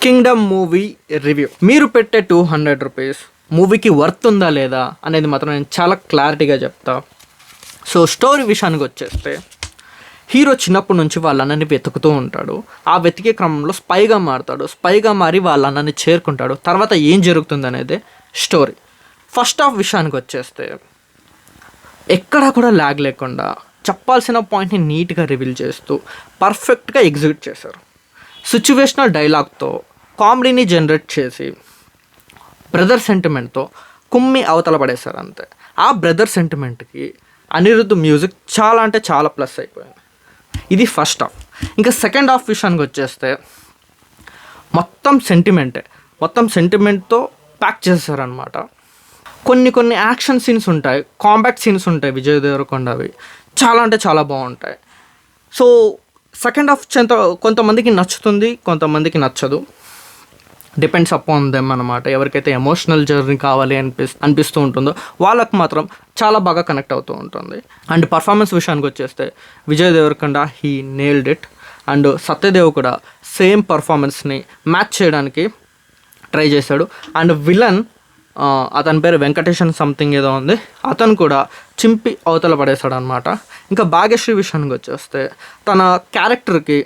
Kingdom movie review. మీరు పెట్టే 200 rupees మూవీకి వర్త్ ఉందా లేదా అనేది మాత్రం నేను చాలా క్లారిటీగా చెప్తా. సో స్టోరీ విషయానికి వచ్చేస్తే, హీరో చిన్నప్పటి నుంచి వాళ్ళ అన్నని వెతుకుతూ ఉంటాడు. ఆ వెతికే క్రమంలో స్పైగా మారుతాడు. స్పైగా మారి వాళ్ళ అన్నని చేరుకుంటాడు. తర్వాత ఏం జరుగుతుంది అనేది స్టోరీ. ఫస్ట్ హాఫ్ విషయానికి వచ్చేస్తే, ఎక్కడా కూడా ల్యాగ్ లేకుండా చెప్పాల్సిన పాయింట్ని నీట్గా రివీల్ చేస్తూ పర్ఫెక్ట్గా ఎగ్జిక్యూట్ చేశారు. సిచ్యువేషనల్ డైలాగ్తో కామెడీని జనరేట్ చేసి బ్రదర్ సెంటిమెంట్తో కుమ్మి అవతల పడేశారు అంతే. ఆ బ్రదర్ సెంటిమెంట్కి అనిరుద్ధ్ మ్యూజిక్ చాలా అంటే చాలా ప్లస్ అయిపోయింది. ఇది ఫస్ట్ హాఫ్. ఇంకా సెకండ్ హాఫ్ విషయానికి వచ్చేస్తే మొత్తం సెంటిమెంట్తో ప్యాక్ చేశారనమాట. కొన్ని యాక్షన్ సీన్స్ ఉంటాయి, కాంబాట్ సీన్స్ ఉంటాయి విజయ్ దేవరకొండవి, చాలా అంటే చాలా బాగుంటాయి. సో సెకండ్ హాఫ్ కొంతమందికి నచ్చుతుంది, కొంతమందికి నచ్చదు. డిపెండ్స్ అపాన్ దెమ్ అనమాట. ఎవరికైతే ఎమోషనల్ జర్నీ కావాలి అనిపిస్తూ ఉంటుందో వాళ్ళకు మాత్రం చాలా బాగా కనెక్ట్ అవుతూ ఉంటుంది. అండ్ పర్ఫార్మెన్స్ విషయానికి వచ్చేస్తే Vijay Deverakonda he nailed it. And Satyadev కూడా సేమ్ పర్ఫార్మెన్స్ని మ్యాచ్ చేయడానికి ట్రై చేశాడు. అండ్ విలన్ అతని పేరు వెంకటేషన్ సంథింగ్ ఏదో ఉంది, అతను కూడా చింపి అవతల పడేశాడు అనమాట. ఇంకా భాగ్యశ్రీ విషయానికి వచ్చేస్తే తన క్యారెక్టర్కి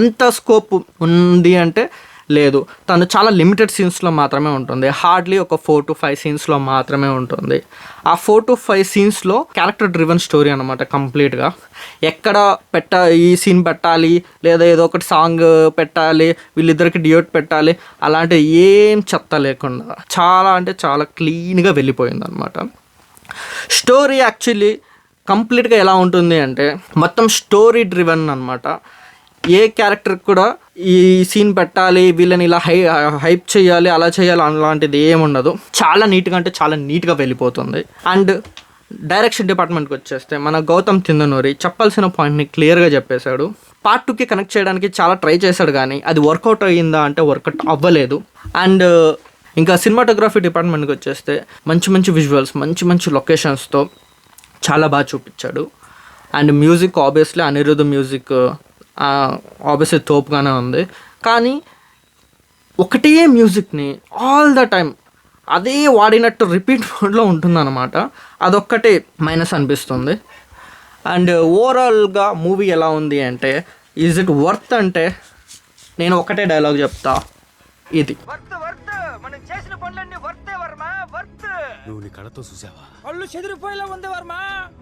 అంత స్కోప్ ఉంది అంటే లేదు. తను చాలా లిమిటెడ్ సీన్స్లో మాత్రమే ఉంటుంది. హార్డ్లీ ఒక 4 to 5 సీన్స్లో మాత్రమే ఉంటుంది. ఆ 4 to 5 సీన్స్లో క్యారెక్టర్ డ్రివెన్ స్టోరీ అనమాట కంప్లీట్గా. ఎక్కడ ఈ సీన్ పెట్టాలి లేదా ఏదో ఒకటి సాంగ్ పెట్టాలి, వీళ్ళిద్దరికి డ్యూట్ పెట్టాలి, అలాంటి ఏం చెత్త లేకుండా చాలా అంటే చాలా క్లీన్గా వెళ్ళిపోయింది అనమాట. స్టోరీ యాక్చువల్లీ కంప్లీట్గా ఎలా ఉంటుంది అంటే మొత్తం స్టోరీ డ్రివెన్ అనమాట. ఏ క్యారెక్టర్ కూడా ఈ సీన్ పెట్టాలి, వీళ్ళని ఇలా హైప్ చేయాలి, అలా చేయాలి అలాంటిది ఏముండదు. చాలా నీట్గా అంటే చాలా నీట్గా వెళ్ళిపోతుంది. అండ్ డైరెక్షన్ డిపార్ట్మెంట్కి వచ్చేస్తే మన గౌతమ్ తిందనూరి చెప్పాల్సిన పాయింట్ని క్లియర్గా చెప్పేశాడు. పార్ట్ 2కి కనెక్ట్ చేయడానికి చాలా ట్రై చేశాడు, కానీ అది వర్కౌట్ అయ్యిందా అంటే వర్కౌట్ అవ్వలేదు. అండ్ ఇంకా సినిమాటోగ్రఫీ డిపార్ట్మెంట్కి వచ్చేస్తే మంచి విజువల్స్, మంచి లొకేషన్స్తో చాలా బాగా చూపించాడు. And music obviously Anirudh music obviously తోపుగానే ఉంది. కానీ ఒకటే మ్యూజిక్ని ఆల్ ద టైమ్ అదే వాడినట్టు రిపీట్ మోడ్లో ఉంటుందన్నమాట. అదొక్కటే మైనస్ అనిపిస్తుంది. అండ్ ఓవరాల్గా మూవీ ఎలా ఉంది అంటే, ఈజ్ ఇట్ వర్త్ అంటే నేను ఒకటే డైలాగ్ చెప్తా, ఇది మనం చేసిన పనులన్నీ వర్తే వర్మ, వర్త్. నువ్వు నీ కళ్ళతో చూసావా? కళ్ళు చెదిరిపోయేలా ఉంది వర్మ,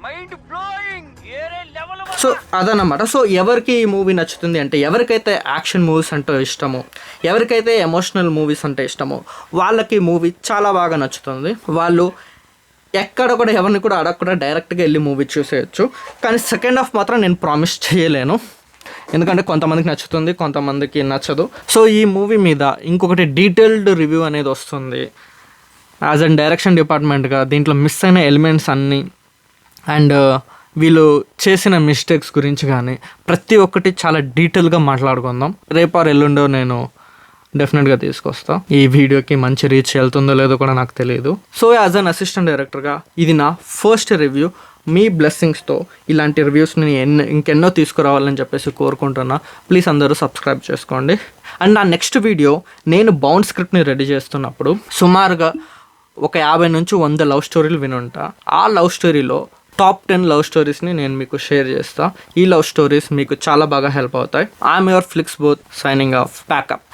మైండ్ బ్లోయింగ్, ఏరే లెవెల్. సో అదనమాట. సో ఎవరికి ఈ మూవీ నచ్చుతుంది అంటే, ఎవరికైతే యాక్షన్ మూవీస్ అంటే ఇష్టమో, ఎవరికైతే ఎమోషనల్ మూవీస్ అంటే ఇష్టమో వాళ్ళకి మూవీ చాలా బాగా నచ్చుతుంది. వాళ్ళు ఎక్కడ కూడా ఎవరిని కూడా అడగకుండా డైరెక్ట్గా వెళ్ళి మూవీ చూసేయచ్చు. కానీ సెకండ్ హాఫ్ మాత్రం నేను ప్రామిస్ చేయలేను, ఎందుకంటే కొంతమందికి నచ్చుతుంది, కొంతమందికి నచ్చదు. సో ఈ మూవీ మీద ఇంకొకటి డీటెయిల్డ్ రివ్యూ అనేది వస్తుంది యాజ్ అన్ డైరెక్షన్ డిపార్ట్మెంట్గా. దీంట్లో మిస్ అయిన ఎలిమెంట్స్ అన్నీ అండ్ వీళ్ళు చేసిన మిస్టేక్స్ గురించి కానీ ప్రతి ఒక్కటి చాలా డీటెయిల్గా మాట్లాడుకుందాం. రేపారు ఎల్లుండో నేను డెఫినెట్గా తీసుకొస్తా. ఈ వీడియోకి మంచి రీచ్ వెళ్తుందో లేదో కూడా నాకు తెలియదు. సో యాజ్ అన్ అసిస్టెంట్ డైరెక్టర్గా ఇది నా ఫస్ట్ రివ్యూ. మీ బ్లెస్సింగ్స్తో ఇలాంటి రివ్యూస్ని ఇంకెన్నో తీసుకురావాలని చెప్పేసి కోరుకుంటున్నా. ప్లీజ్ అందరూ సబ్స్క్రైబ్ చేసుకోండి. అండ్ నా నెక్స్ట్ వీడియో నేను బౌండ్ స్క్రిప్ట్ని రెడీ చేస్తున్నప్పుడు సుమారుగా ఒక 50 నుంచి 100 లవ్ స్టోరీలు వినుంటా. ఆ లవ్ స్టోరీలో టాప్ 10 లవ్ స్టోరీస్ని నేను మీకు షేర్ చేస్తా. ఈ లవ్ స్టోరీస్ మీకు చాలా బాగా హెల్ప్ అవుతాయి. I'm your flicks both signing off, pack up.